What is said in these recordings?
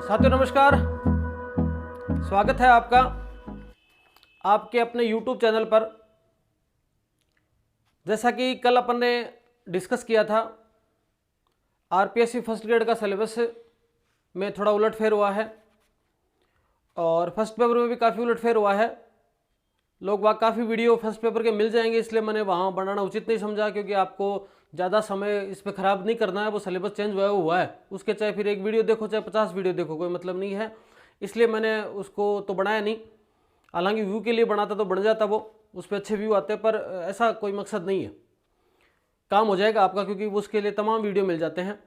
साथियों नमस्कार, स्वागत है आपका आपके अपने YouTube चैनल पर। जैसा कि कल अपन ने डिस्कस किया था, आरपीएससी फर्स्ट ग्रेड का सिलेबस में थोड़ा उलटफेर हुआ है और फर्स्ट पेपर में भी काफ़ी उलटफेर हुआ है। लोग वहाँ काफ़ी वीडियो फर्स्ट पेपर के मिल जाएंगे, इसलिए मैंने वहाँ बनाना उचित नहीं समझा, क्योंकि आपको ज़्यादा समय इस पर ख़राब नहीं करना है। वो सिलेबस चेंज हुआ है, उसके चाहे फिर एक वीडियो देखो चाहे 50 वीडियो देखो, कोई मतलब नहीं है। इसलिए मैंने उसको तो बनाया नहीं। हालांकि व्यू के लिए बनाता तो बन जाता, वो उस पर अच्छे व्यू आते, पर ऐसा कोई मकसद नहीं है। काम हो जाएगा आपका, क्योंकि उसके लिए तमाम वीडियो मिल जाते हैं।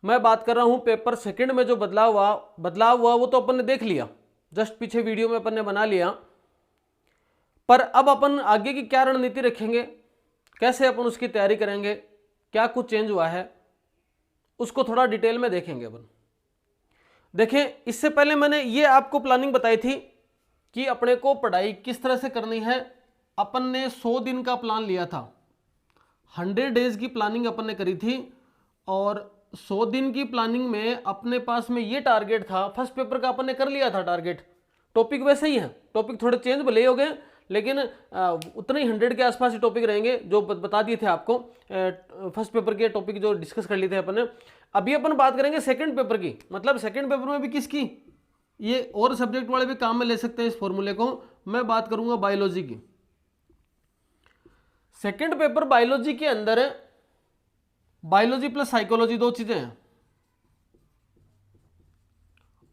मैं बात कर रहा हूँ पेपर सेकंड में जो बदलाव हुआ वो तो अपन ने देख लिया, जस्ट पीछे वीडियो में अपन ने बना लिया। पर अब अपन आगे की क्या रणनीति रखेंगे, कैसे अपन उसकी तैयारी करेंगे, क्या कुछ चेंज हुआ है, उसको थोड़ा डिटेल में देखेंगे अपन। देखें, इससे पहले मैंने ये आपको प्लानिंग बताई थी कि अपने को पढ़ाई किस तरह से करनी है। अपन ने 100 दिन का प्लान लिया था, 100 डेज की प्लानिंग अपन ने करी थी। और 100 दिन की प्लानिंग में अपने पास में ये टारगेट था। फर्स्ट पेपर का अपन ने कर लिया था टारगेट, टॉपिक वैसे ही है, टॉपिक थोड़े चेंज भले हो गए, लेकिन उतने ही 100 के आसपास ही टॉपिक रहेंगे जो बता दिए थे आपको। फर्स्ट पेपर के टॉपिक जो डिस्कस कर लिए थे अपन ने। अभी अपन बात करेंगे सेकंड पेपर की, मतलब सेकंड पेपर में भी किसकी, ये और सब्जेक्ट वाले भी काम में ले सकते हैं इस फॉर्मूले को। मैं बात करूंगा बायोलॉजी की। सेकंड पेपर बायोलॉजी के अंदर बायोलॉजी प्लस साइकोलॉजी, दो चीजें हैं।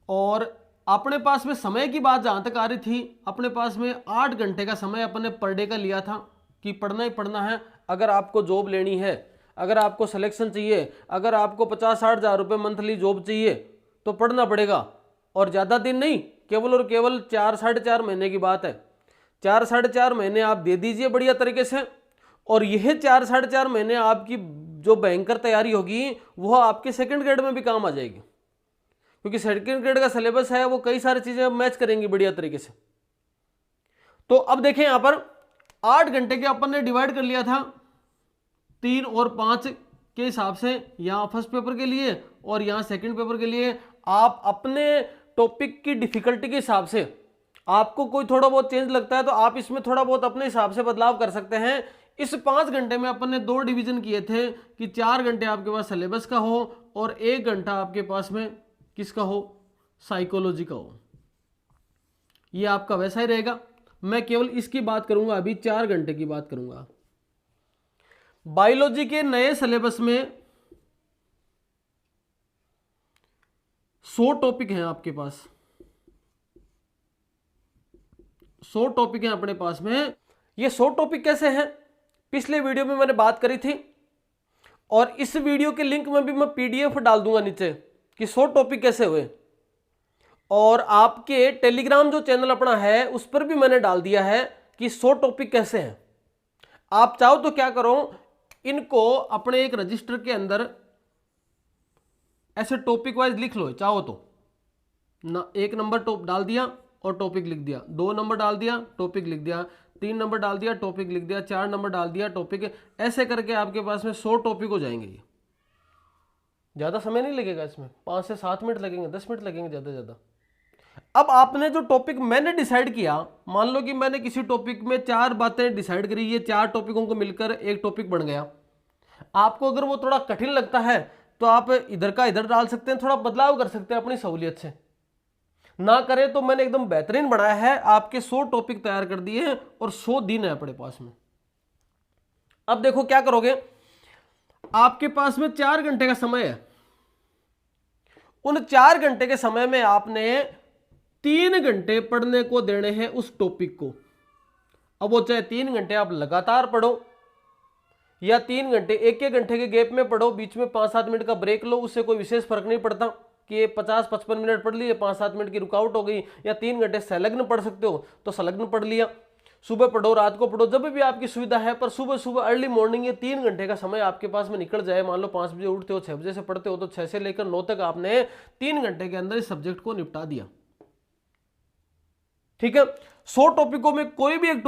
और अपने पास में समय की बात जहां तक आ रही थी, अपने पास में 8 घंटे का समय अपन ने पर डे का लिया था कि पढ़ना ही पढ़ना है। अगर आपको जॉब लेनी है, अगर आपको सिलेक्शन चाहिए, अगर आपको 50-60 हज़ार रुपये मंथली जॉब चाहिए तो पढ़ना पड़ेगा। और ज़्यादा दिन नहीं, केवल और केवल 4-4.5 महीने की बात है। 4-4.5 महीने आप दे दीजिए बढ़िया तरीके से, और यह 4-4.5 महीने आपकी जो भयंकर तैयारी होगी वह आपके सेकंड ग्रेड में भी काम आ जाएगी, क्योंकि सेकंड ग्रेड का सिलेबस है, वो कई सारी चीजें मैच करेंगी बढ़िया तरीके से। तो अब देखें, यहां पर 8 घंटे के अपन ने डिवाइड कर लिया था 3 और 5 के हिसाब से, यहां फर्स्ट पेपर के लिए और यहां सेकंड पेपर के लिए। आप अपने टॉपिक की डिफिकल्टी के हिसाब से, आपको कोई थोड़ा बहुत चेंज लगता है तो आप इसमें थोड़ा बहुत अपने हिसाब से बदलाव कर सकते हैं। इस 5 घंटे में अपन ने 2 डिवीजन किए थे कि 4 घंटे आपके पास सिलेबस का हो और 1 घंटा आपके पास में किसका हो, साइकोलॉजी का हो। ये आपका वैसा ही रहेगा। मैं केवल इसकी बात करूंगा, अभी 4 घंटे की बात करूंगा। बायोलॉजी के नए सिलेबस में 100 टॉपिक हैं आपके पास, 100 टॉपिक हैं अपने पास में। ये 100 टॉपिक कैसे हैं, पिछले वीडियो में मैंने बात करी थी, और इस वीडियो के लिंक में भी मैं पीडीएफ डाल दूंगा नीचे कि 100 टॉपिक कैसे हुए। और आपके टेलीग्राम जो चैनल अपना है उस पर भी मैंने डाल दिया है कि 100 टॉपिक कैसे हैं। आप चाहो तो क्या करो, इनको अपने एक रजिस्टर के अंदर ऐसे टॉपिक वाइज लिख लो, चाहो तो ना। 1 नंबर डाल दिया और टॉपिक लिख दिया, 2 नंबर डाल दिया टॉपिक लिख दिया, 3 नंबर डाल दिया टॉपिक लिख दिया, 4 नंबर डाल दिया टॉपिक। ऐसे करके आपके पास में 100 टॉपिक हो जाएंगे। ये ज़्यादा समय नहीं लगेगा, इसमें 5 से 7 मिनट लगेंगे, 10 मिनट लगेंगे ज़्यादा ज़्यादा। अब आपने जो टॉपिक मैंने डिसाइड किया, मान लो कि मैंने किसी टॉपिक में 4 बातें डिसाइड करी, ये 4 टॉपिकों को मिलकर एक टॉपिक बन गया। आपको अगर वो थोड़ा कठिन लगता है तो आप इधर का इधर डाल सकते हैं, थोड़ा बदलाव कर सकते हैं अपनी सहूलियत से। ना करें तो मैंने एकदम बेहतरीन बनाया है, आपके 100 टॉपिक तैयार कर दिए हैं और 100 दिन है अपने पास में। अब देखो क्या करोगे, आपके पास में 4 घंटे का समय है। उन 4 घंटे के समय में आपने 3 घंटे पढ़ने को देने हैं उस टॉपिक को। अब वो चाहे 3 घंटे आप लगातार पढ़ो या 3 घंटे 1-1 घंटे के गैप में पढ़ो, बीच में 5-7 मिनट का ब्रेक लो, उससे कोई विशेष फर्क नहीं पड़ता कि ये 50-55 मिनट पढ़ लिए, 5-7 मिनट की रुकावट हो गई। या 3 घंटे संलग्न पढ़ सकते हो तो संलग्न पढ़ लिया, सुबह पढ़ो रात को पढ़ो, जब भी आपकी सुविधा है। पर सुबह सुबह अर्ली मॉर्निंग ये 3 घंटे का समय आपके पास में निकल जाए। मान लो 5 बजे उठते हो, 6 बजे से पढ़ते हो, तो 6 से लेकर 9 तक आपने 3 घंटे के अंदर इस सब्जेक्ट को निपटा दिया। ठीक है, 100 टॉपिकों में कोई भी एक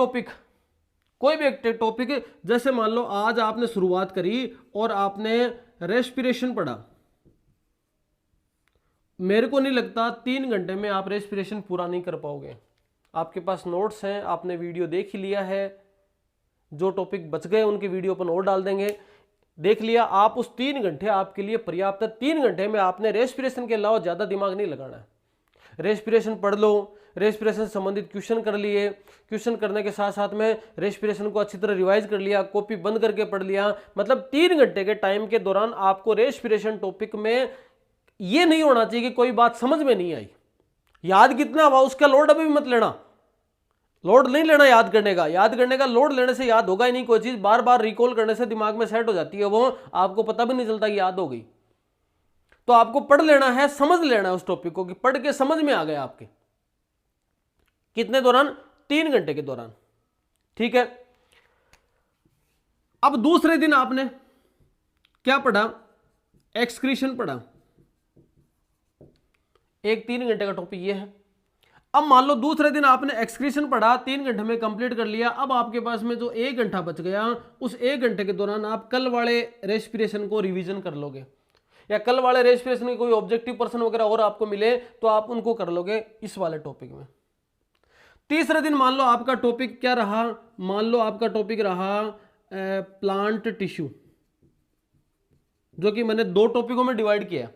टॉपिक, जैसे मान लो आज आपने शुरुआत करी और आपने रेस्पिरेशन पढ़ा मेरे को नहीं लगता 3 घंटे में आप रेस्पिरेशन पूरा नहीं कर पाओगे। आपके पास नोट्स हैं, आपने वीडियो देख ही लिया है, जो टॉपिक बच गए उनकी वीडियो अपन और डाल देंगे, देख लिया आप, उस 3 घंटे आपके लिए पर्याप्त है। 3 घंटे में आपने रेस्पिरेशन के अलावा ज़्यादा दिमाग नहीं लगाना है। रेस्पिरेशन पढ़ लो, रेस्पिरेशन संबंधित क्वेश्चन कर लिए, क्वेश्चन करने के साथ साथ में रेस्पिरेशन को अच्छी तरह रिवाइज कर लिया, कॉपी बंद करके पढ़ लिया। मतलब 3 घंटे के टाइम के दौरान आपको रेस्पिरेशन टॉपिक में ये नहीं होना चाहिए कि कोई बात समझ में नहीं आई। याद कितना हुआ उसका लोड अभी भी मत लेना, लोड नहीं लेना याद करने का। याद करने का लोड लेने से याद होगा ही नहीं कोई चीज, बार बार रिकॉल करने से दिमाग में सेट हो जाती है, वो आपको पता भी नहीं चलता कि याद हो गई। तो आपको पढ़ लेना है, समझ लेना है उस टॉपिक को, कि पढ़ के समझ में आ गया आपके। कितने दौरान? 3 घंटे के दौरान। ठीक है, अब दूसरे दिन आपने क्या पढ़ा? एक्सक्रीशन पढ़ा। एक 3 घंटे का टॉपिक ये है। अब मान लो दूसरे दिन आपने एक्सक्रीशन पढ़ा, 3 घंटे में कंप्लीट कर लिया। अब आपके पास में जो 1 घंटा बच गया, उस 1 घंटे के दौरान आप कल वाले रेस्पिरेशन को रिवीजन कर लोगे, या कल वाले रेस्पिरेशन के कोई ऑब्जेक्टिव पर्सन वगैरह और आपको मिले तो आप उनको कर लोगे इस वाले टॉपिक में। तीसरे दिन मान लो आपका टॉपिक क्या रहा? मान लो आपका टॉपिक रहा प्लांट टिश्यू, जो कि मैंने 2 टॉपिकों में डिवाइड किया,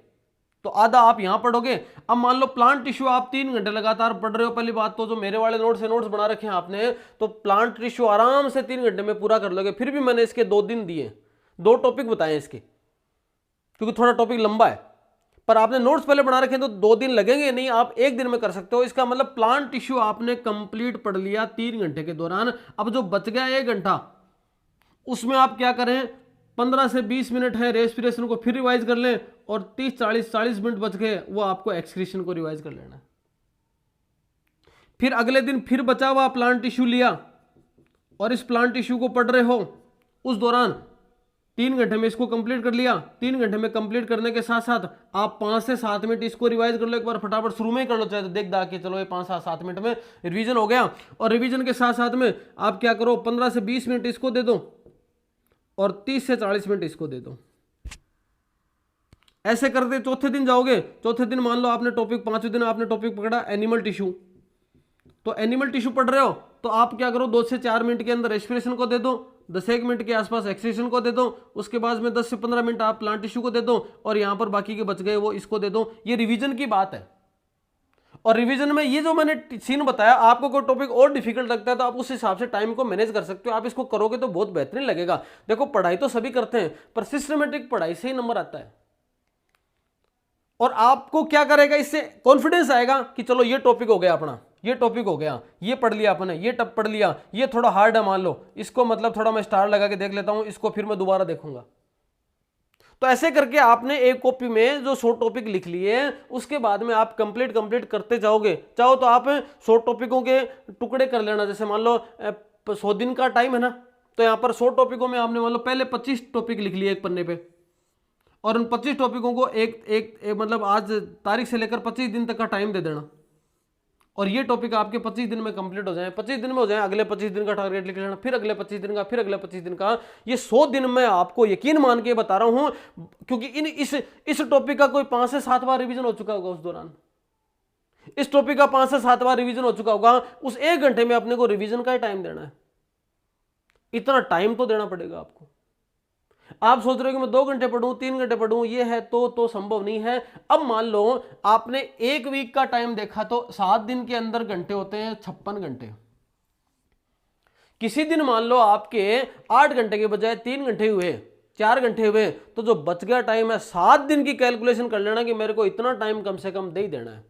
तो आधा आप यहां पढ़ोगे। अब मान लो प्लांट टिश्यू आप 3 घंटे लगातार पढ़ रहे हो। पहली बात तो जो मेरे वाले नोट्स बना रखे हैं आपने, तो प्लांट टिश्यू आराम से 3 घंटे में पूरा कर लोगे। फिर भी मैंने इसके 2 दिन दिए, 2 टॉपिक बताए इसके, क्योंकि थोड़ा टॉपिक लंबा है। पर आपने नोट्स पहले बना रखे हैं तो 2 दिन लगेंगे नहीं, आप 1 दिन में कर सकते हो। इसका मतलब प्लांट टिश्यू आपने कंप्लीट पढ़ लिया 3 घंटे के दौरान। अब जो बच गया 1 घंटा, उसमें आप क्या करें? 15 से 20 मिनट है रेस्पिरेशन को फिर रिवाइज कर लें, और 30-40 मिनट बच गए, वो आपको एक्सक्रीशन को रिवाइज कर लेना है। फिर अगले दिन फिर बचा हुआ प्लांट टिश्यू लिया, और इस प्लांट टिश्यू को पढ़ रहे हो। उस दौरान 3 घंटे में इसको कंप्लीट कर लिया। 3 घंटे में कंप्लीट करने के साथ साथ आप 5 से 7 मिनट इसको रिवाइज कर लो। एक बार फटाफट शुरू में ही कर लो, चाहे तो देख दा के चलो ये 5 से 7 मिनट में रिवीजन हो गया। और रिवीजन के साथ साथ में आप क्या करो? 15 से 20 मिनट इसको दे दो, और 30 से 40 मिनट इसको दे दो। ऐसे करते चौथे दिन जाओगे। चौथे दिन मान लो आपने टॉपिक, 5वें दिन आपने टॉपिक पकड़ा एनिमल टिश्यू, तो एनिमल टिश्यू पढ़ रहे हो तो आप क्या करो? 2 से 4 मिनट के अंदर रेस्पिरेशन को दे दो, 10-1 मिनट के आसपास एक्सक्रीशन को दे दो, उसके बाद में 10 से 15 मिनट आप प्लांट टिश्यू को दे दो, और यहां पर बाकी के बच गए वो इसको दे दो। ये रिवीजन की बात है। और रिवीजन में ये जो मैंने सीन बताया, आपको कोई टॉपिक और डिफिकल्ट लगता है तो आप उस हिसाब से टाइम को मैनेज कर सकते हो। आप इसको करोगे तो बहुत बेहतरीन लगेगा। देखो पढ़ाई तो सभी करते हैं, पर सिस्टमेटिक पढ़ाई से ही नंबर आता है। और आपको क्या करेगा? इससे कॉन्फिडेंस आएगा कि चलो ये टॉपिक हो गया अपना, ये टॉपिक हो गया, ये पढ़ लिया अपने, ये टप पढ़ लिया, ये थोड़ा हार्ड है मान लो, इसको मतलब थोड़ा मैं स्टार लगा के देख लेता हूं, इसको फिर मैं दोबारा देखूंगा। तो ऐसे करके आपने एक कॉपी में जो 100 टॉपिक लिख लिए, उसके बाद में आप कंप्लीट करते जाओगे। चाहो तो आप 100 टॉपिकों के टुकड़े कर लेना। जैसे मान लो 100 दिन का टाइम है ना, तो यहाँ पर 100 टॉपिकों में आपने मान लो पहले 25 टॉपिक लिख लिए एक पन्ने पे, और उन 25 टॉपिकों को एक मतलब आज तारीख से लेकर 25 दिन तक का टाइम दे देना, और ये टॉपिक आपके 25 दिन में कंप्लीट हो जाए। 25 दिन में हो जाए, अगले 25 दिन का टारगेट लिख लेना, फिर अगले 25 दिन का, फिर अगले 25 दिन का। ये 100 दिन में आपको यकीन मान के बता रहा हूं, क्योंकि इस टॉपिक का कोई 5 से 7 बार रिवीजन हो चुका होगा उस दौरान। इस टॉपिक का 5 से 7 बार रिवीजन हो चुका होगा। उस 1 घंटे में अपने को रिवीजन का ही टाइम देना है। इतना टाइम तो देना पड़ेगा आपको। आप सोच रहे हो कि मैं 2 घंटे पढ़ूं, 3 घंटे पढ़ूं, ये है तो संभव नहीं है। अब मान लो आपने 1 वीक का टाइम देखा, तो 7 दिन के अंदर घंटे होते हैं 56 घंटे। किसी दिन मान लो आपके 8 घंटे के बजाय 3 घंटे हुए, 4 घंटे हुए, तो जो बच गया टाइम है 7 दिन की कैलकुलेशन कर लेना कि मेरे को इतना टाइम कम से कम दे ही देना है।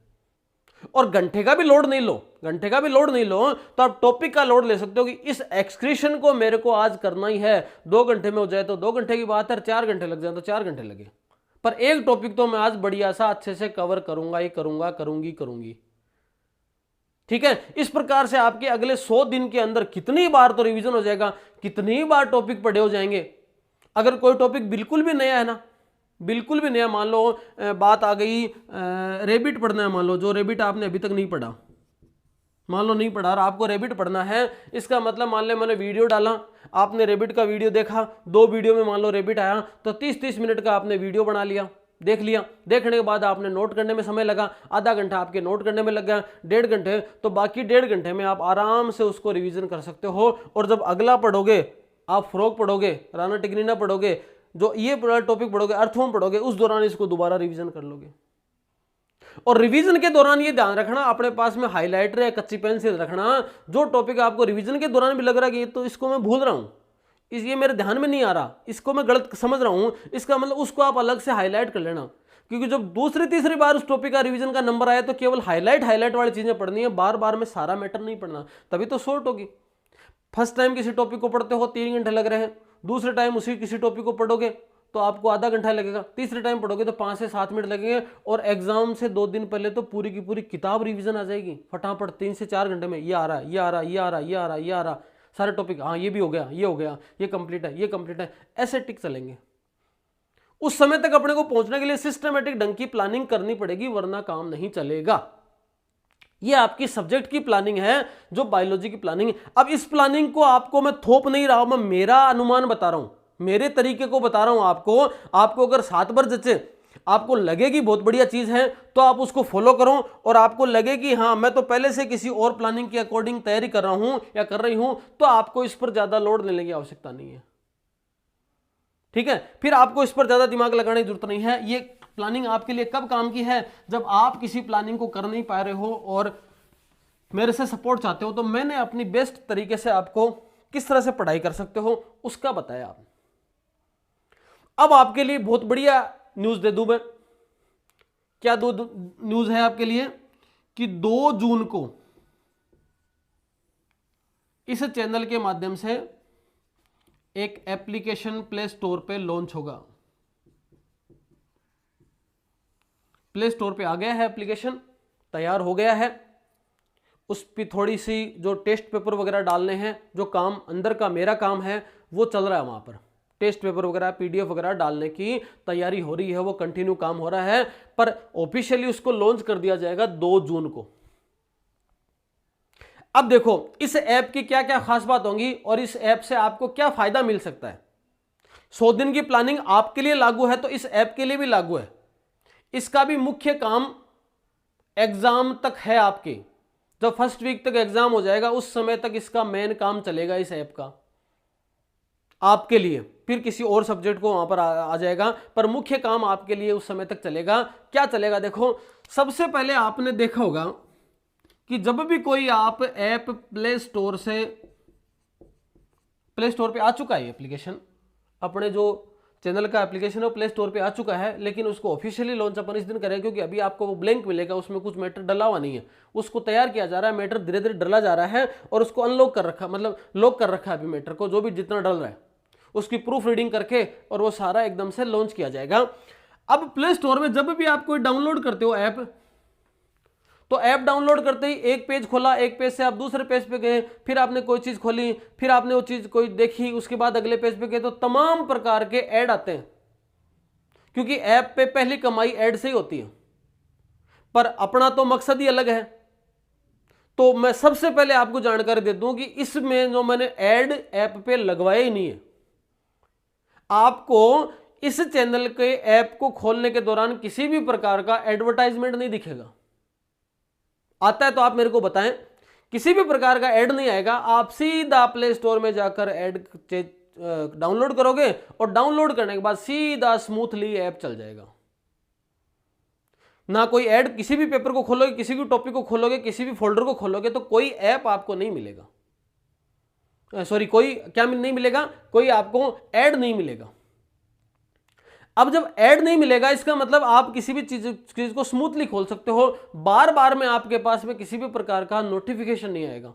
और घंटे का भी लोड नहीं लो, घंटे का भी लोड नहीं लो, तो आप टॉपिक का लोड ले सकते हो कि इस एक्सक्रीशन को मेरे को आज करना ही है। 2 घंटे में हो जाए तो 2 घंटे की बात है, 4 घंटे लग जाए तो 4 घंटे लगे, पर एक टॉपिक तो मैं आज बढ़िया सा अच्छे से कवर करूंगा ही करूंगा, करूंगी। ठीक है, इस प्रकार से आपके अगले 100 दिन के अंदर कितनी बार तो रिवीजन हो जाएगा, कितनी बार टॉपिक पढ़े हो जाएंगे। अगर कोई टॉपिक बिल्कुल भी नया है ना, बिल्कुल भी नया, मान लो बात आ गई रेबिट पढ़ना है, मान लो जो रेबिट आपने अभी तक नहीं पढ़ा, मान लो नहीं पढ़ा और आपको रेबिट पढ़ना है। इसका मतलब मान ले मैंने वीडियो डाला, आपने रेबिट का वीडियो देखा, 2 वीडियो में मान लो रेबिट आया, तो 30-30 मिनट का आपने वीडियो बना लिया। देख लिया, देखने के बाद आपने नोट करने में समय लगा, आधा घंटा आपके नोट करने में लग गया, 1.5 घंटे, तो बाकी 1.5 घंटे में आप आराम से उसको रिवीजन कर सकते हो। और जब अगला पढ़ोगे, आप फ्रॉक पढ़ोगे, राणा टिग्रिना पढ़ोगे, जो ये टॉपिक पढ़ोगे, अर्थवॉर्म पढ़ोगे, उस दौरान इसको दोबारा रिवीजन कर लोगे। और रिवीजन के दौरान ये ध्यान रखना, अपने पास में हाइलाइटर या कच्ची पेंसिल रखना, जो टॉपिक आपको रिवीजन के दौरान भी लग रहा है कि ये तो इसको मैं भूल रहा हूं, ये मेरे ध्यान में नहीं आ रहा, इसको मैं गलत समझ रहा हूं, इसका मतलब उसको आप अलग से हाईलाइट कर लेना। क्योंकि जब दूसरी तीसरी बार उस टॉपिक का रिवीजन का नंबर आया तो केवल हाईलाइट वाली चीजें पढ़नी है, बार बार में सारा मैटर नहीं पढ़ना, तभी तो शॉर्ट होगी। फर्स्ट टाइम किसी टॉपिक को पढ़ते हो 3 घंटे लग रहे हैं, दूसरे टाइम उसी किसी टॉपिक को पढ़ोगे तो आपको आधा घंटा लगेगा, तीसरे टाइम पढ़ोगे तो 5 से 7 मिनट लगेंगे, और एग्जाम से 2 दिन पहले तो पूरी की पूरी किताब रिवीजन आ जाएगी फटाफट। 3 से 4 घंटे में ये आ रहा है, ये आ रहा है, ये आ रहा है, ये आ रहा है, ये आ रहा, सारे टॉपिक, हाँ ये भी हो गया, ये हो गया, ये कंप्लीट है, ये कंप्लीट है, ऐसे टिक चलेंगे। उस समय तक अपने को पहुंचने के लिए सिस्टमेटिक ढंग की प्लानिंग करनी पड़ेगी, वरना काम नहीं चलेगा। ये आपकी सब्जेक्ट की प्लानिंग है, जो बायोलॉजी की प्लानिंग है। अब इस प्लानिंग को आपको मैं थोप नहीं रहा हूं, मैं मेरा अनुमान बता रहा हूं, मेरे तरीके को बता रहा हूं आपको अगर 7 बार जचे, आपको लगेगी बहुत बढ़िया चीज है, तो आप उसको फॉलो करो, और आपको लगे कि हाँ मैं तो पहले से किसी और प्लानिंग के अकॉर्डिंग तैयारी कर रहा हूं या कर रही हूं, तो आपको इस पर ज्यादा लोड लेने की आवश्यकता नहीं है। ठीक है, फिर आपको इस पर ज्यादा दिमाग लगाने की जरूरत नहीं है। ये प्लानिंग आपके लिए कब काम की है, जब आप किसी प्लानिंग को कर नहीं पा रहे हो और मेरे से सपोर्ट चाहते हो, तो मैंने अपनी बेस्ट तरीके से आपको किस तरह से पढ़ाई कर सकते हो उसका बताया। अब आपके लिए बहुत बढ़िया न्यूज दे दूं मैं। क्या दो न्यूज है आपके लिए कि 2 जून को इस चैनल के माध्यम से एक एप्लीकेशन प्ले स्टोर पे लॉन्च होगा। प्ले स्टोर पे आ गया है, एप्लीकेशन तैयार हो गया है, उस पर थोड़ी सी जो टेस्ट पेपर वगैरह डालने हैं, जो काम अंदर का मेरा काम है वो चल रहा है, वहां पर टेस्ट पेपर वगैरह पीडीएफ वगैरह डालने की तैयारी हो रही है, वो कंटिन्यू काम हो रहा है, पर ऑफिशियली उसको लॉन्च कर दिया जाएगा 2 जून को। अब देखो इस ऐप की क्या क्या खास बात होंगी और इस ऐप से आपको क्या फायदा मिल सकता है। 100 दिन की प्लानिंग आपके लिए लागू है तो इस ऐप के लिए भी लागू है। इसका भी मुख्य काम एग्जाम तक है आपके, जब फर्स्ट वीक तक एग्जाम हो जाएगा उस समय तक इसका मेन काम चलेगा इस ऐप का आपके लिए, फिर किसी और सब्जेक्ट को वहां पर आ जाएगा, पर मुख्य काम आपके लिए उस समय तक चलेगा। क्या चलेगा देखो, सबसे पहले आपने देखा होगा कि जब भी कोई आप ऐप प्ले स्टोर पे आ चुका है एप्लीकेशन, अपने जो चैनल का एप्लीकेशन है प्ले स्टोर पे आ चुका है, लेकिन उसको ऑफिशियली लॉन्च अपन इस दिन करें क्योंकि अभी आपको वो ब्लैंक मिलेगा, उसमें कुछ मैटर डला हुआ नहीं है, उसको तैयार किया जा रहा है, मैटर धीरे धीरे डला जा रहा है और उसको अनलॉक कर रखा, मतलब लॉक कर रखा है अभी मैटर को, जो भी जितना डल रहा है उसकी प्रूफ रीडिंग करके और वो सारा एकदम से लॉन्च किया जाएगा। अब प्ले स्टोर में जब भी आप कोई डाउनलोड करते हो ऐप, तो ऐप डाउनलोड करते ही एक पेज खोला, एक पेज से आप दूसरे पेज पे गए, फिर आपने कोई चीज खोली, फिर आपने वो चीज कोई देखी, उसके बाद अगले पेज पे गए, तो तमाम प्रकार के ऐड आते हैं, क्योंकि ऐप पे पहली कमाई ऐड से ही होती है, पर अपना तो मकसद ही अलग है। तो मैं सबसे पहले आपको जानकारी दे दूं कि इसमें जो मैंने ऐड ऐप पे लगवाया ही नहीं है। आपको इस चैनल के ऐप को खोलने के दौरान किसी भी प्रकार का एडवर्टाइजमेंट नहीं दिखेगा। आता है तो आप मेरे को बताएं, किसी भी प्रकार का ऐड नहीं आएगा। आप सीधा प्ले स्टोर में जाकर ऐड डाउनलोड करोगे और डाउनलोड करने के बाद सीधा स्मूथली ऐप चल जाएगा। ना कोई ऐड, किसी भी पेपर को खोलोगे, किसी भी टॉपिक को खोलोगे, किसी भी फोल्डर को खोलोगे तो कोई ऐप आपको नहीं मिलेगा, कोई क्या नहीं मिलेगा, कोई आपको ऐड नहीं मिलेगा। अब जब ऐड नहीं मिलेगा इसका मतलब आप किसी भी चीज को स्मूथली खोल सकते हो, बार बार में आपके पास में किसी भी प्रकार का नोटिफिकेशन नहीं आएगा,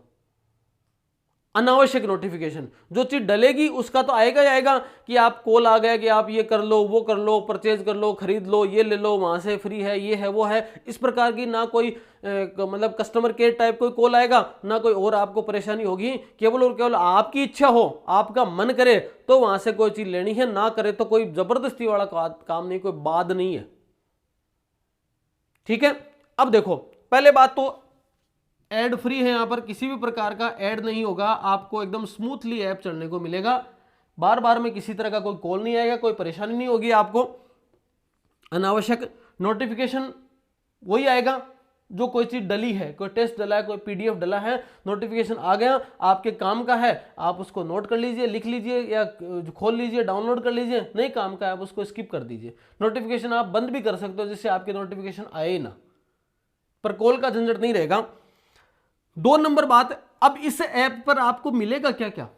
अनावश्यक नोटिफिकेशन। जो चीज डलेगी उसका तो आएगा ही आएगा कि आप कॉल आ गया कि आप ये कर लो, वो कर लो, परचेज कर लो, खरीद लो, ये ले लो, वहां से फ्री है, ये है, वो है, इस प्रकार की ना कोई मतलब कस्टमर केयर टाइप कोई कॉल आएगा, ना कोई और आपको परेशानी होगी। केवल और केवल आपकी इच्छा हो, आपका मन करे तो वहां से कोई चीज लेनी है, ना करे तो कोई जबरदस्ती वाला काम नहीं, कोई बात नहीं है। ठीक है, अब देखो पहले बात तो ऐड फ्री है, यहां पर किसी भी प्रकार का ऐड नहीं होगा, आपको एकदम स्मूथली ऐप चलने को मिलेगा, बार बार में किसी तरह का कोई कॉल नहीं आएगा, कोई परेशानी नहीं होगी आपको। अनावश्यक नोटिफिकेशन वही आएगा जो कोई चीज़ डली है, कोई टेस्ट डला है, कोई पीडीएफ डला है, नोटिफिकेशन आ गया, आपके काम का है, आप उसको नोट कर लीजिए, लिख लीजिए या खोल लीजिए, डाउनलोड कर लीजिए, नहीं काम का है आप उसको स्किप कर दीजिए। नोटिफिकेशन आप बंद भी कर सकते हो जिससे आपके नोटिफिकेशन आए ना, पर कॉल का झंझट नहीं रहेगा। 2 नंबर बात, अब इस ऐप पर आपको मिलेगा क्या क्या,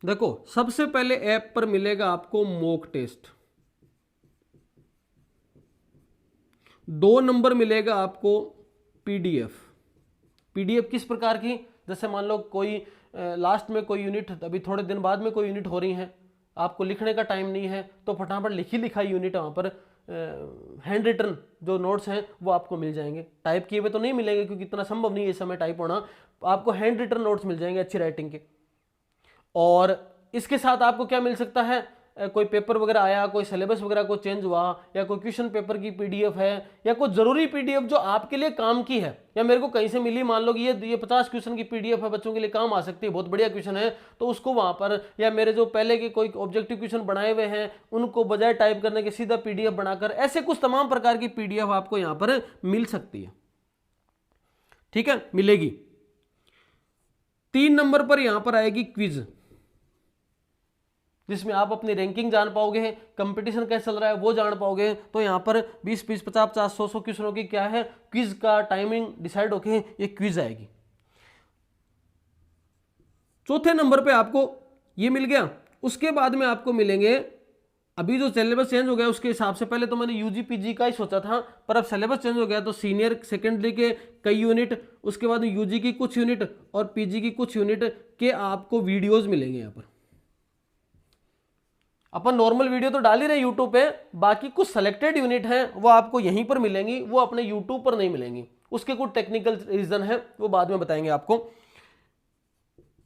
देखो सबसे पहले ऐप पर मिलेगा आपको मॉक टेस्ट। 2 नंबर मिलेगा आपको पीडीएफ। पीडीएफ किस प्रकार की, जैसे मान लो कोई लास्ट में कोई यूनिट, अभी थोड़े दिन बाद में कोई यूनिट हो रही है, आपको लिखने का टाइम नहीं है तो फटाफट लिखी लिखाई यूनिट वहाँ पर हैंड रिटन जो नोट्स हैं वो आपको मिल जाएंगे। टाइप किए हुए तो नहीं मिलेंगे क्योंकि इतना संभव नहीं है इस समय टाइप होना, आपको हैंड रिटन नोट्स मिल जाएंगे अच्छी राइटिंग के। और इसके साथ आपको क्या मिल सकता है, कोई पेपर वगैरह आया, कोई सिलेबस वगैरह को चेंज हुआ, या कोई क्वेश्चन पेपर की पीडीएफ है, या कोई जरूरी पीडीएफ जो आपके लिए काम की है, या मेरे को कहीं से मिली, मान लो कि ये 50 क्वेश्चन की पीडीएफ है, बच्चों के लिए काम आ सकती है, बहुत बढ़िया क्वेश्चन है, तो उसको वहां पर, या मेरे जो पहले के कोई ऑब्जेक्टिव क्वेश्चन बनाए हुए हैं उनको बजाय टाइप करने के सीधा पीडीएफ बनाकर, ऐसे कुछ तमाम प्रकार की पीडीएफ आपको यहां पर मिल सकती है। ठीक है, मिलेगी। 3 नंबर पर यहां पर आएगी क्विज, जिसमें आप अपनी रैंकिंग जान पाओगे, कंपटीशन कैसे चल रहा है वो जान पाओगे। तो यहाँ पर 20-20, 50-50, 100-100 क्वेश्चनों की क्या है, क्विज का टाइमिंग डिसाइड होके ये क्विज आएगी। 4थे नंबर पे आपको ये मिल गया। उसके बाद में आपको मिलेंगे, अभी जो सिलेबस चेंज हो गया उसके हिसाब से, पहले तो मैंने यूजी पीजी का ही सोचा था, पर अब सिलेबस चेंज हो गया तो सीनियर सेकेंडरी के कई यूनिट, उसके बाद यूजी की कुछ यूनिट और पीजी की कुछ यूनिट के आपको वीडियोज मिलेंगे यहाँ पर। अपन नॉर्मल वीडियो तो डाल ही रहे यूट्यूब पे, बाकी कुछ सेलेक्टेड यूनिट हैं वो आपको यहीं पर मिलेंगी, वो अपने यूट्यूब पर नहीं मिलेंगी, उसके कुछ टेक्निकल रीजन है वो बाद में बताएंगे आपको।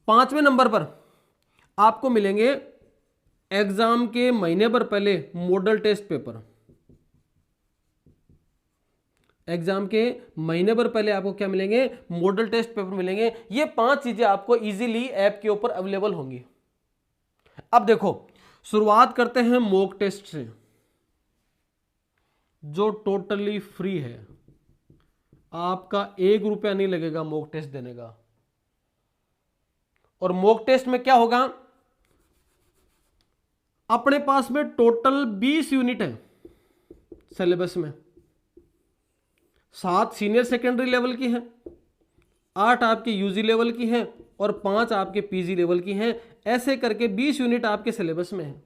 5वें नंबर पर आपको मिलेंगे एग्जाम के महीने भर पहले मॉडल टेस्ट पेपर। एग्जाम के महीने भर पहले आपको क्या मिलेंगे, मॉडल टेस्ट पेपर मिलेंगे। ये 5 चीजें आपको इजीली ऐप के ऊपर अवेलेबल होंगी। अब देखो, शुरुआत करते हैं मॉक टेस्ट से, जो टोटली फ्री है, आपका 1 रुपया नहीं लगेगा मॉक टेस्ट देने का। और मॉक टेस्ट में क्या होगा, अपने पास में टोटल 20 यूनिट है सिलेबस में, 7 सीनियर सेकेंडरी लेवल की है, 8 आपके यूजी लेवल की है और 5 आपके पीजी लेवल की हैं। ऐसे करके 20 यूनिट आपके सिलेबस में है।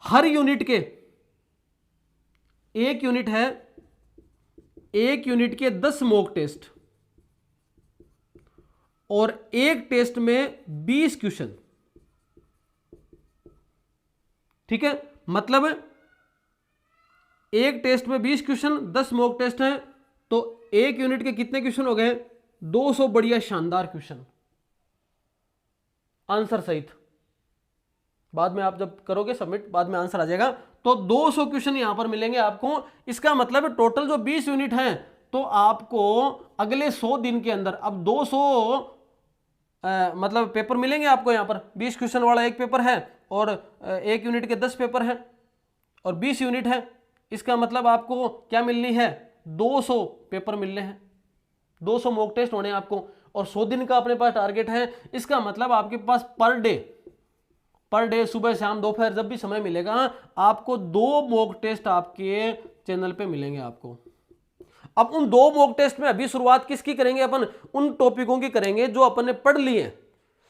हर यूनिट के 1 यूनिट है, 1 यूनिट के 10 मॉक टेस्ट और 1 टेस्ट में 20 क्वेश्चन। ठीक है, मतलब 1 टेस्ट में 20 क्वेश्चन, 10 मॉक टेस्ट हैं, तो 1 यूनिट के कितने क्वेश्चन हो गए, 200 बढ़िया शानदार क्वेश्चन आंसर सहित। बाद में आप जब करोगे सबमिट, बाद में आंसर आ जाएगा। तो 200 क्वेश्चन यहां पर मिलेंगे आपको। इसका मतलब टोटल जो 20 यूनिट हैं, तो आपको अगले 100 दिन के अंदर अब 200 मतलब पेपर मिलेंगे आपको। यहां पर 20 क्वेश्चन वाला 1 पेपर है और 1 यूनिट के 10 पेपर हैं और 20 यूनिट है। इसका मतलब आपको क्या मिलनी है, 200 पेपर मिलने हैं, 200 मॉक टेस्ट होने हैं आपको। और 100 दिन का अपने पास टारगेट है। इसका मतलब आपके पास पर डे सुबह शाम दोपहर जब भी समय मिलेगा, आपको 2 मॉक टेस्ट आपके चैनल पे मिलेंगे आपको। अब उन 2 मॉक टेस्ट में अभी शुरुआत किसकी करेंगे, अपन उन टॉपिकों की करेंगे जो अपन ने पढ़ लिए।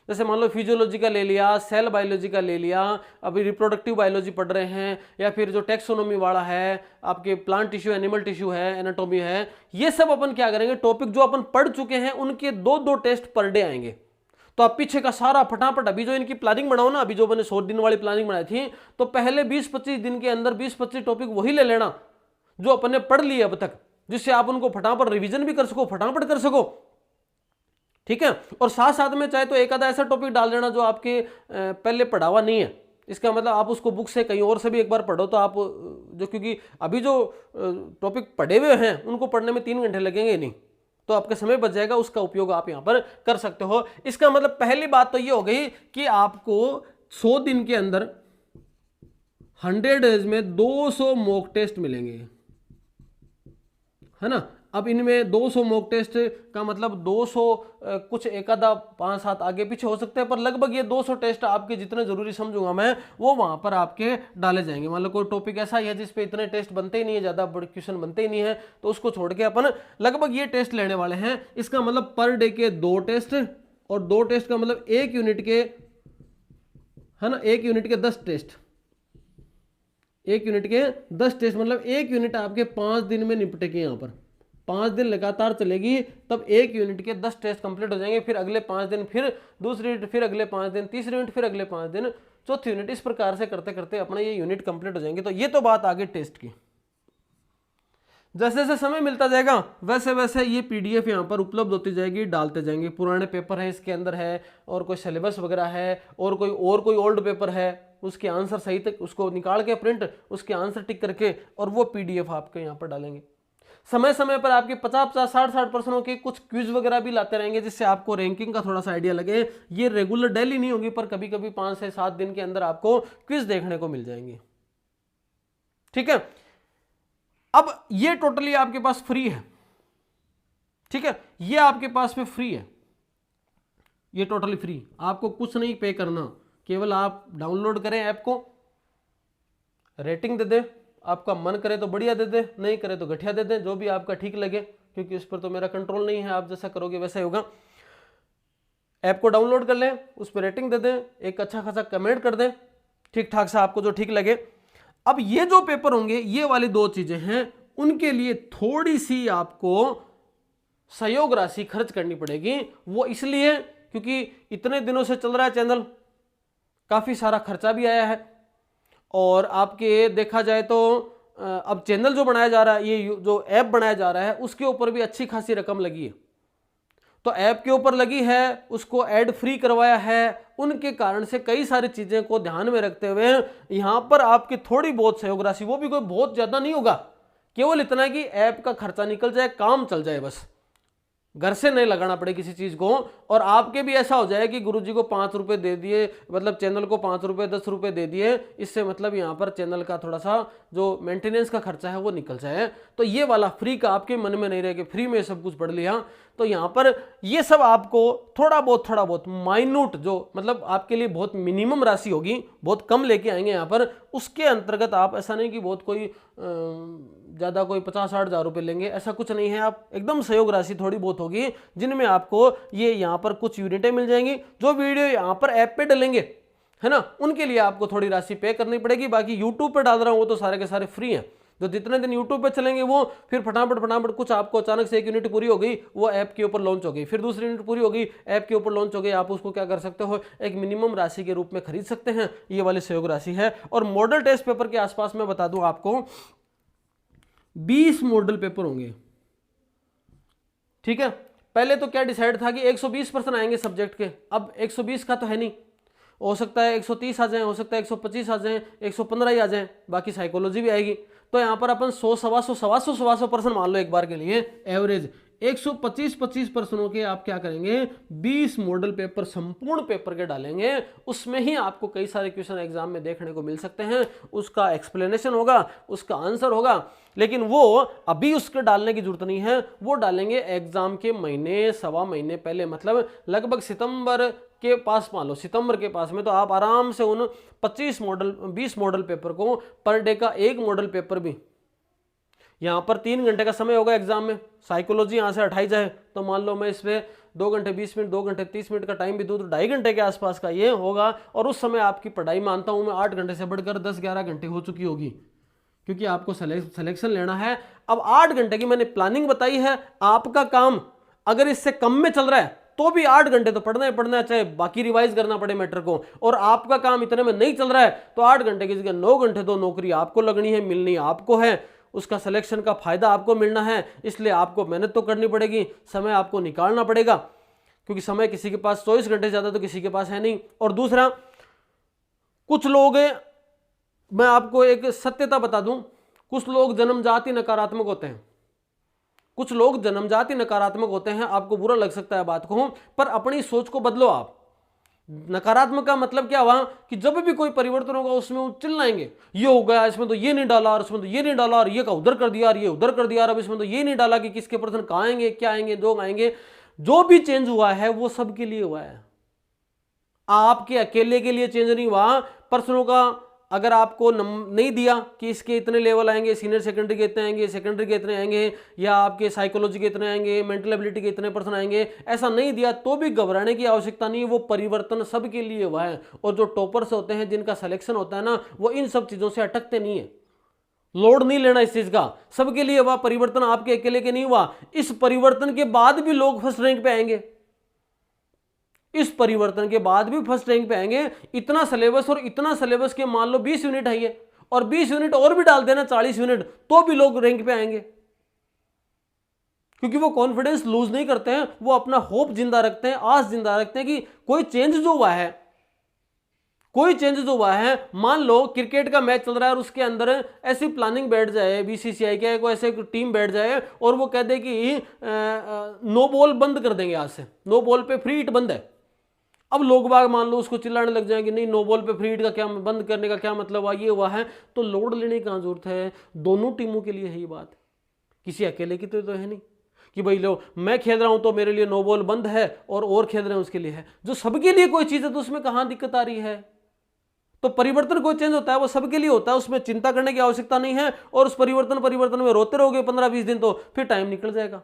जैसे मान लो फिजियोलॉजी का ले लिया, सेल बायोलॉजी का ले लिया, अभी रिप्रोडक्टिव बायोलॉजी पढ़ रहे हैं, या फिर जो टेक्सोनोमी वाला है, आपके प्लांट टिश्यू एनिमल टिश्यू है, एनाटॉमी है, ये सब अपन क्या करेंगे, टॉपिक जो अपन पढ़ चुके हैं उनके 2-2 टेस्ट पर डे आएंगे। तो आप पीछे का सारा फटाफट अभी जो इनकी प्लानिंग बनाओ ना, अभी जो मैंने 100 दिन वाली प्लानिंग बनाई थी, तो पहले 20-25 दिन के अंदर 20-25 टॉपिक वही ले लेना जो अपन ने पढ़ लिए अब तक, जिससे आप उनको फटाफट रिवीजन भी कर सको, फटाफट कर सको। ठीक है, और साथ साथ में चाहे तो एक आधा ऐसा टॉपिक डाल देना जो आपके पहले पढ़ा हुआ नहीं है। इसका मतलब आप उसको बुक से कहीं और से भी एक बार पढ़ो, तो आप जो, क्योंकि अभी जो टॉपिक पढ़े हुए हैं उनको पढ़ने में 3 घंटे लगेंगे नहीं, तो आपका समय बच जाएगा, उसका उपयोग आप यहां पर कर सकते हो। इसका मतलब पहली बात तो ये हो गई कि आपको 100 दिन के अंदर 100 डेज में 200 मॉक टेस्ट मिलेंगे, है ना। अब इनमें 200 मॉक टेस्ट का मतलब 200 कुछ एक आधा 5-7 आगे पीछे हो सकते हैं, पर लगभग ये 200 टेस्ट आपके जितने जरूरी समझूंगा मैं वो वहां पर आपके डाले जाएंगे। मान लो कोई टॉपिक ऐसा ही है जिसपे इतने टेस्ट बनते ही नहीं है, ज्यादा बड़े क्वेश्चन बनते ही नहीं है, तो उसको छोड़ के अपन लगभग ये टेस्ट लेने वाले हैं। इसका मतलब पर डे के 2 टेस्ट, और 2 टेस्ट का मतलब 1 यूनिट के, है ना, 1 यूनिट के 10 टेस्ट, 1 यूनिट के 10 टेस्ट, मतलब 1 यूनिट आपके 5 दिन में निपटेगी। यहाँ पर 5 दिन लगातार चलेगी, तब 1 यूनिट के 10 टेस्ट कंप्लीट हो जाएंगे। फिर अगले 5 दिन फिर दूसरी यूनिट, फिर अगले 5 दिन तीसरी यूनिट, फिर अगले 5 दिन चौथी यूनिट। इस प्रकार से करते करते अपना ये यूनिट कंप्लीट हो जाएंगे। तो ये तो बात आगे टेस्ट की। जैसे जैसे समय मिलता जाएगा वैसे वैसे ये पीडीएफ यहाँ पर उपलब्ध होती जाएगी, डालते जाएंगे। पुराने पेपर है इसके अंदर है, और कोई सिलेबस वगैरह है, और कोई ओल्ड पेपर है, उसके आंसर सही तक उसको निकाल के प्रिंट, उसके आंसर टिक करके, और वो पीडीएफ आपके यहाँ पर डालेंगे। समय समय पर आपके 50-50, 60-60 प्रश्नों के कुछ क्विज वगैरह भी लाते रहेंगे, जिससे आपको रैंकिंग का थोड़ा सा आइडिया लगे। ये रेगुलर डेली नहीं होगी, पर कभी कभी 5 से 7 दिन के अंदर आपको क्विज देखने को मिल जाएंगे। ठीक है, अब ये टोटली आपके पास फ्री है। ठीक है, ये आपके पास में फ्री है, ये टोटली फ्री, आपको कुछ नहीं पे करना, केवल आप डाउनलोड करें ऐप को, रेटिंग दे दे, आपका मन करे तो बढ़िया दे दे, नहीं करे तो घटिया दे दे, जो भी आपका ठीक लगे, क्योंकि उस पर तो मेरा कंट्रोल नहीं है, आप जैसा करोगे वैसा ही होगा। ऐप को डाउनलोड कर लें, उस पर रेटिंग दे दें, एक अच्छा खासा कमेंट कर दें, ठीक ठाक सा आपको जो ठीक लगे। अब ये जो पेपर होंगे, ये वाली 2 चीजें हैं, उनके लिए थोड़ी सी आपको सहयोग राशि खर्च करनी पड़ेगी। वो इसलिए क्योंकि इतने दिनों से चल रहा है चैनल, काफी सारा खर्चा भी आया है, और आपके देखा जाए तो अब चैनल जो बनाया जा रहा है, ये जो ऐप बनाया जा रहा है, उसके ऊपर भी अच्छी खासी रकम लगी है। तो ऐप के ऊपर लगी है, उसको ऐड फ्री करवाया है, उनके कारण से कई सारी चीजें को ध्यान में रखते हुए यहां पर आपकी थोड़ी बहुत सहयोग राशि, वो भी कोई बहुत ज्यादा नहीं होगा, केवल इतना कि ऐप का खर्चा निकल जाए, काम चल जाए, बस घर से नहीं लगाना पड़े किसी चीज को। और आपके भी ऐसा हो जाए कि गुरुजी को 5 रुपए दे दिए, मतलब चैनल को 5 रुपए 10 रुपए दे दिए, इससे मतलब यहाँ पर चैनल का थोड़ा सा जो मेंटेनेंस का खर्चा है वो निकल जाए। तो ये वाला फ्री का आपके मन में नहीं रहे कि फ्री में सब कुछ पढ़ लिया। तो यहाँ पर ये सब आपको थोड़ा बहुत माइन्यूट, जो मतलब आपके लिए बहुत मिनिमम राशि होगी, बहुत कम लेके आएंगे यहाँ पर, उसके अंतर्गत आप, ऐसा नहीं कि बहुत कोई ज़्यादा कोई 50-60 हज़ार रुपये लेंगे, ऐसा कुछ नहीं है। आप एकदम सहयोग राशि थोड़ी बहुत होगी, जिनमें आपको ये यहाँ पर कुछ यूनिटें मिल जाएंगी। जो वीडियो यहाँ पर ऐप पे डलेंगे, है ना, उनके लिए आपको थोड़ी राशि पे करनी पड़ेगी। बाकी यूट्यूब पे डाल रहा हूँ वो तो सारे के सारे फ्री हैं। जो जितने दिन यूट्यूब पे चलेंगे वो फिर फटाफट कुछ आपको अचानक से 1 यूनिट पूरी हो गई, वो ऐप के ऊपर लॉन्च हो गई, फिर दूसरी यूनिट पूरी हो गई, ऐप के ऊपर लॉन्च हो गई, आप उसको क्या कर सकते हो, एक मिनिमम राशि के रूप में खरीद सकते हैं। ये वाली सहयोग राशि है। और मॉडल टेस्ट पेपर के आसपास में बता दूं आपको, 20 मॉडल पेपर होंगे। ठीक है, पहले तो क्या डिसाइड था कि 120 पर्सन आएंगे सब्जेक्ट के, अब 120 का तो है नहीं, हो सकता है 130 आ जाए, हो सकता है 125 आ जाए, 115 ही आ जाए, बाकी साइकोलॉजी भी आएगी। तो यहाँ पर अपन 100, 125 पर्सन मान लो एक बार के लिए एवरेज, 125 पर्सनों के आप क्या करेंगे, 20 मॉडल पेपर संपूर्ण पेपर के डालेंगे। उसमें ही आपको कई सारे क्वेश्चन एग्जाम में देखने को मिल सकते हैं, उसका एक्सप्लेनेशन होगा, उसका आंसर होगा, लेकिन वो अभी उसके डालने की जरूरत नहीं है, वो डालेंगे एग्जाम के महीने सवा महीने पहले, मतलब लगभग सितंबर के पास, मान लो सितंबर के पास में, तो आप आराम से उन 20 मॉडल पेपर को, पर डे का 1 मॉडल पेपर भी, यहाँ पर 3 घंटे का समय होगा एग्जाम में, साइकोलॉजी यहाँ से हटाई जाए तो मान लो मैं इसमें 2 घंटे 20 मिनट, 2 घंटे 30 मिनट का टाइम भी दूँ तो 2.5 घंटे के आसपास का ये होगा। और उस समय आपकी पढ़ाई मानता हूँ मैं 8 घंटे से बढ़कर 10-11 घंटे हो चुकी होगी, क्योंकि आपको सिलेक्शन लेना है। अब 8 घंटे की मैंने प्लानिंग बताई है, आपका काम अगर इससे कम में चल रहा है तो भी 8 घंटे तो पढ़ना ही पढ़ना है, चाहे बाकी रिवाइज करना पड़े मैटर को। और आपका काम इतने में नहीं चल रहा है तो 8 घंटे की जगह 9 घंटे तो नौकरी आपको लगनी है, मिलनी आपको है, उसका सिलेक्शन का फायदा आपको मिलना है। इसलिए आपको मेहनत तो करनी पड़ेगी, समय आपको निकालना पड़ेगा, क्योंकि समय किसी के पास 24 घंटे ज़्यादा तो किसी के पास है नहीं। और दूसरा, कुछ लोग, मैं आपको एक सत्यता बता दूं, कुछ लोग जन्मजाति नकारात्मक होते हैं, कुछ लोग जन्मजाति नकारात्मक होते हैं। आपको बुरा लग सकता है बात को, पर अपनी सोच को बदलो। आप नकारात्मक का मतलब क्या हुआ कि जब भी कोई परिवर्तन होगा उसमें वो चिल्लाएंगे, ये हो गया, इसमें तो ये नहीं डाला, और इसमें तो ये नहीं डाला, और ये का उधर कर दिया, और ये उधर कर दिया, और अब इसमें तो ये नहीं डाला कि किसके पर्सन कहाँ आएंगे, क्या आएंगे, दो आएंगे। जो भी चेंज हुआ है वो सबके लिए हुआ है, आपके अकेले के लिए चेंज नहीं हुआ। पर्सनों का अगर आपको नहीं दिया कि इसके इतने लेवल आएंगे, सीनियर सेकेंडरी के इतने आएंगे, सेकेंडरी के इतने आएंगे, या आपके साइकोलॉजी के इतने आएंगे, मेंटल एबिलिटी के इतने पर्सन आएंगे, ऐसा नहीं दिया तो भी घबराने की आवश्यकता नहीं है। वो परिवर्तन सबके लिए हुआ है। और जो टॉपर्स होते हैं, जिनका सिलेक्शन होता है ना, वो इन सब चीज़ों से अटकते नहीं है। लोड नहीं लेना इस चीज़ का, सबके लिए हुआ परिवर्तन, आपके अकेले के नहीं हुआ। इस परिवर्तन के बाद भी लोग फर्स्ट रैंक पे आएंगे, इस परिवर्तन के बाद भी फर्स्ट रैंक पे आएंगे। इतना सिलेबस, और इतना सिलेबस के मान लो 20 यूनिट है ये, और 20 यूनिट और भी डाल देना 40 यूनिट, तो भी लोग रैंक पे आएंगे। क्योंकि वो कॉन्फिडेंस लूज नहीं करते हैं, वो अपना होप जिंदा रखते हैं, आस जिंदा रखते हैं कि कोई चेंज जो हुआ है, कोई चेंज जो हुआ है। मान लो क्रिकेट का मैच चल रहा है और उसके अंदर ऐसी प्लानिंग बैठ जाए, बीसीसीआई के कोई ऐसे टीम बैठ जाए और वो कह दे कि नो बॉल बंद कर देंगे, आज से नो बॉल पे फ्री हिट बंद है। अब लोग बाग मान लो उसको चिल्लाने लग जाएंगे, नहीं नो बॉल पे फ्री हिट का क्या, बंद करने का क्या मतलब हुआ, ये हुआ है। तो लोड लेने की कहाँ जरूरत है, दोनों टीमों के लिए है ये बात, किसी अकेले की तो है नहीं कि भाई लो मैं खेल रहा हूं तो मेरे लिए नो बॉल बंद है और खेल रहे हैं उसके लिए है। जो सबके लिए कोई चीज़ है तो उसमें कहाँ दिक्कत आ रही है। तो परिवर्तन कोई चेंज होता है वो सबके लिए होता है, उसमें चिंता करने की आवश्यकता नहीं है। और उस परिवर्तन में रोते रहोगे 15-20 दिन तो फिर टाइम निकल जाएगा,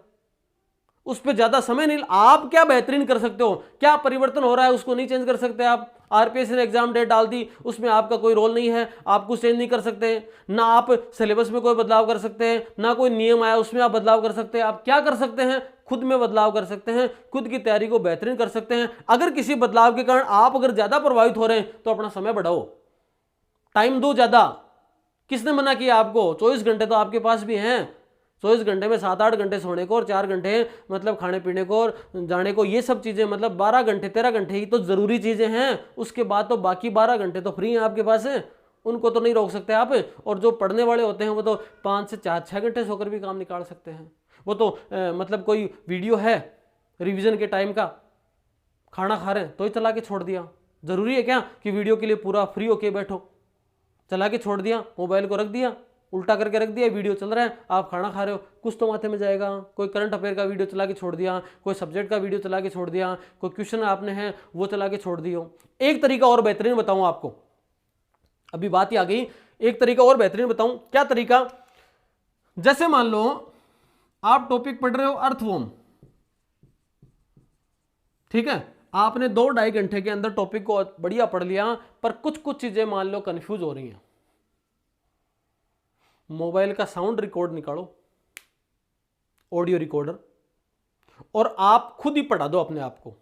उस पर ज्यादा समय नहीं। आप क्या बेहतरीन कर सकते हो, क्या परिवर्तन हो रहा है उसको नहीं चेंज कर सकते आप। आरपीएससी ने एग्जाम डेट डाल दी, उसमें आपका कोई रोल नहीं है, आप कुछ चेंज नहीं कर सकते। ना आप सिलेबस में कोई बदलाव कर सकते हैं, ना कोई नियम आया उसमें आप बदलाव कर सकते हैं। आप क्या कर सकते हैं, खुद में बदलाव कर सकते हैं, खुद की तैयारी को बेहतरीन कर सकते हैं। अगर किसी बदलाव के कारण आप अगर ज्यादा प्रभावित हो रहे हैं तो अपना समय बढ़ाओ, टाइम दो ज्यादा। किसने मना किया आपको, 24 घंटे तो आपके पास भी हैं। 24 घंटे में 7-8 घंटे सोने को और 4 घंटे मतलब खाने पीने को और जाने को, ये सब चीज़ें मतलब 12 घंटे 13 घंटे ही तो ज़रूरी चीज़ें हैं। उसके बाद तो बाकी 12 घंटे तो फ्री हैं आपके पास हैं, उनको तो नहीं रोक सकते आप। और जो पढ़ने वाले होते हैं वो तो 5 से 4-6 घंटे सोकर भी काम निकाल सकते हैं। वो तो मतलब कोई वीडियो है रिविज़न के टाइम का, खाना खा रहे हैं तो ही चला के छोड़ दिया। ज़रूरी है क्या कि वीडियो के लिए पूरा फ्री होके बैठो, चला के छोड़ दिया, मोबाइल को रख दिया, उल्टा करके रख दिया, वीडियो चल रहा है, आप खाना खा रहे हो, कुछ तो माथे में जाएगा। कोई करंट अफेयर का वीडियो चला के छोड़ दिया, कोई सब्जेक्ट का वीडियो चला के छोड़ दिया, कोई क्वेश्चन आपने है वो चला के छोड़ दियो। एक तरीका और बेहतरीन बताऊं आपको, अभी बात ही आ गई, एक तरीका और बेहतरीन बताऊं। क्या तरीका, जैसे मान लो आप टॉपिक पढ़ रहे हो अर्थवॉर्म, ठीक है, आपने 2-2.5 घंटे के अंदर टॉपिक को बढ़िया पढ़ लिया, पर कुछ कुछ चीजें मान लो कंफ्यूज हो रही हैं। मोबाइल का साउंड रिकॉर्ड निकालो, ऑडियो रिकॉर्डर, और आप खुद ही पढ़ा दो अपने आप को,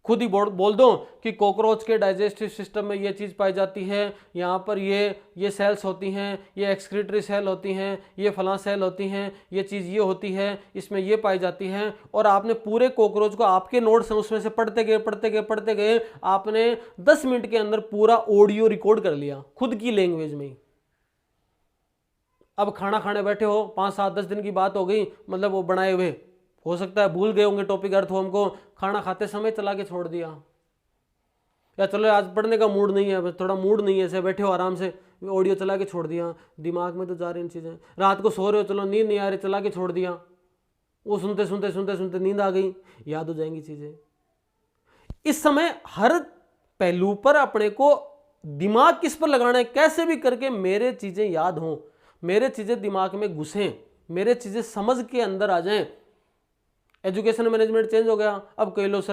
खुद ही बोल दो कि कॉकरोच के डाइजेस्टिव सिस्टम में ये चीज़ पाई जाती है, यहाँ पर ये सेल्स होती हैं, ये एक्सक्रीटरी सेल होती हैं, ये फलां सेल होती हैं, ये चीज़ ये होती है, इसमें ये पाई जाती है। और आपने पूरे कॉकरोच को, आपके नोट्स हैं उसमें से पढ़ते गए आपने 10 मिनट के अंदर पूरा ऑडियो रिकॉर्ड कर लिया खुद की लैंग्वेज में ही। अब खाना खाने बैठे हो, 5-7-10 दिन की बात हो गई, मतलब वो बनाए हुए, हो सकता है भूल गए होंगे टॉपिक अर्थवॉर्म को, खाना खाते समय चला के छोड़ दिया, या चलो आज पढ़ने का मूड नहीं है, थोड़ा मूड नहीं है, ऐसे बैठे हो आराम से, ऑडियो चला के छोड़ दिया। दिमाग में तो जा रही इन चीज़ें, रात को सो रहे हो, चलो नींद नहीं आ रही, चला के छोड़ दिया, वो सुनते नींद आ गई, याद हो जाएंगी चीज़ें। इस समय हर पहलू पर अपने को दिमाग किस पर लगाना है, कैसे भी करके मेरे चीज़ें याद हों, मेरे चीज़ें दिमाग में घुसें, मेरे चीज़ें समझ के अंदर आ जाएं। एजुकेशन मैनेजमेंट चेंज हो गया, अब कई लोग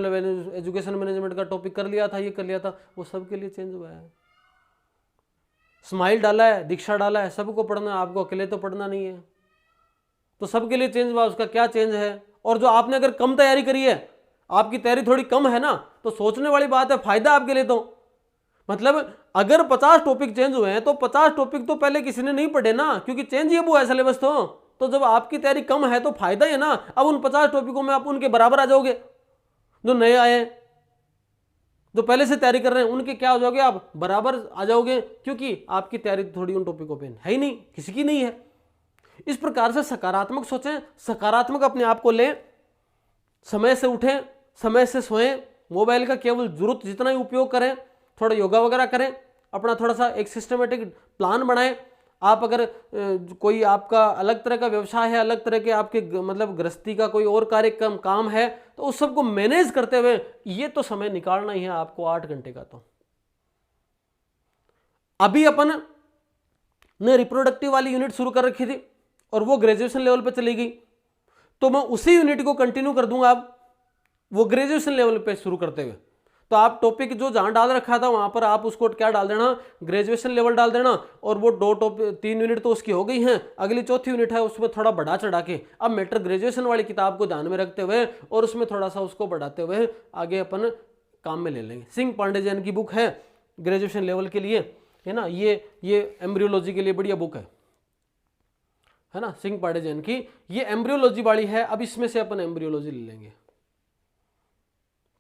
एजुकेशन मैनेजमेंट का टॉपिक कर लिया था, ये कर लिया था, वो सबके लिए चेंज हुआ है। स्माइल डाला है, दीक्षा डाला है, सबको पढ़ना है, आपको अकेले तो पढ़ना नहीं है, तो सबके लिए चेंज हुआ। उसका क्या चेंज है। और जो आपने अगर कम तैयारी करी है, आपकी तैयारी थोड़ी कम है ना, तो सोचने वाली बात है, फायदा आपके लिए। तो मतलब अगर 50 टॉपिक चेंज हुए हैं तो 50 टॉपिक तो पहले किसी ने नहीं पढ़े ना, क्योंकि चेंज ये वो है सिलेबस। तो जब आपकी तैयारी कम है तो फायदा है ना। अब उन 50 टॉपिकों में आप उनके बराबर आ जाओगे, जो नए आए हैं, जो पहले से तैयारी कर रहे हैं, उनके क्या हो जाओगे, आप बराबर आ जाओगे, क्योंकि आपकी तैयारी थोड़ी उन टॉपिकों पे है ही नहीं, किसी की नहीं है। इस प्रकार से सकारात्मक सोचें, सकारात्मक अपने आप को लें, समय से उठें, समय से सोएं, मोबाइल का केवल जरूरत जितना ही उपयोग करें, थोड़ा योगा वगैरह करें, अपना थोड़ा सा एक सिस्टमेटिक प्लान बनाएं। आप अगर कोई आपका अलग तरह का व्यवसाय है, अलग तरह के आपके मतलब गृहस्थी का कोई और कार्यक्रम काम है, तो उस सबको मैनेज करते हुए ये तो समय निकालना ही है आपको 8 घंटे का। तो अभी अपन ने रिप्रोडक्टिव वाली यूनिट शुरू कर रखी थी और वो ग्रेजुएशन लेवल पे चली गई, तो मैं उसी यूनिट को कंटिन्यू कर दूंगा अब वो ग्रेजुएशन लेवल पे शुरू करते हुए। तो आप टॉपिक जो जहां डाल रखा था वहां पर आप उसको क्या डाल देना, ग्रेजुएशन लेवल डाल देना। और वो 3 यूनिट तो उसकी हो गई हैं, अगली चौथी यूनिट है उसमें थोड़ा बढ़ा चढ़ा के अब मैटर ग्रेजुएशन वाली किताब को ध्यान में रखते हुए और उसमें थोड़ा सा उसको बढ़ाते हुए आगे अपन काम में ले लेंगे। सिंह पांडे जैन की बुक है ग्रेजुएशन लेवल के लिए, है ना, ये एम्ब्रियोलॉजी के लिए बढ़िया बुक है ना, सिंह पांडे जैन की, ये एम्ब्रियोलॉजी वाली है। अब इसमें से अपन एम्ब्रियोलॉजी ले लेंगे,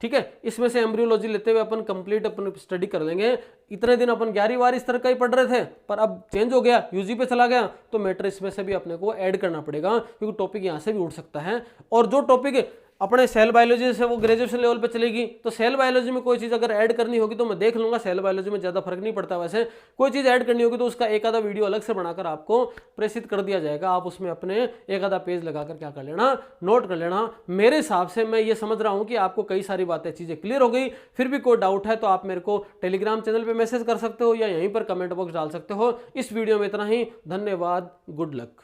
ठीक है। इसमें से एम्ब्रियोलॉजी लेते हुए अपन कंप्लीट अपन स्टडी कर लेंगे। इतने दिन अपन 11वीं बार इस तरह का ही पढ़ रहे थे, पर अब चेंज हो गया, यूजी पे चला गया, तो मैटर इसमें से भी अपने को ऐड करना पड़ेगा, क्योंकि टॉपिक यहाँ से भी उठ सकता है। और जो टॉपिक अपने सेल बायोलॉजी से वो ग्रेजुएशन लेवल पे चलेगी, तो सेल बायोलॉजी में कोई चीज़ अगर ऐड करनी होगी तो मैं देख लूंगा, सेल बायोलॉजी में ज़्यादा फर्क नहीं पड़ता। वैसे कोई चीज़ ऐड करनी होगी तो उसका एक आधा वीडियो अलग से बनाकर आपको प्रेषित कर दिया जाएगा, आप उसमें अपने एक आधा पेज लगाकर क्या कर लेना, नोट कर लेना। मेरे हिसाब से मैं ये समझ रहा हूँ कि आपको कई सारी बातें चीज़ें क्लियर हो गई। फिर भी कोई डाउट है तो आप मेरे को टेलीग्राम चैनल पर मैसेज कर सकते हो या यहीं पर कमेंट बॉक्स डाल सकते हो। इस वीडियो में इतना ही, धन्यवाद, गुड लक।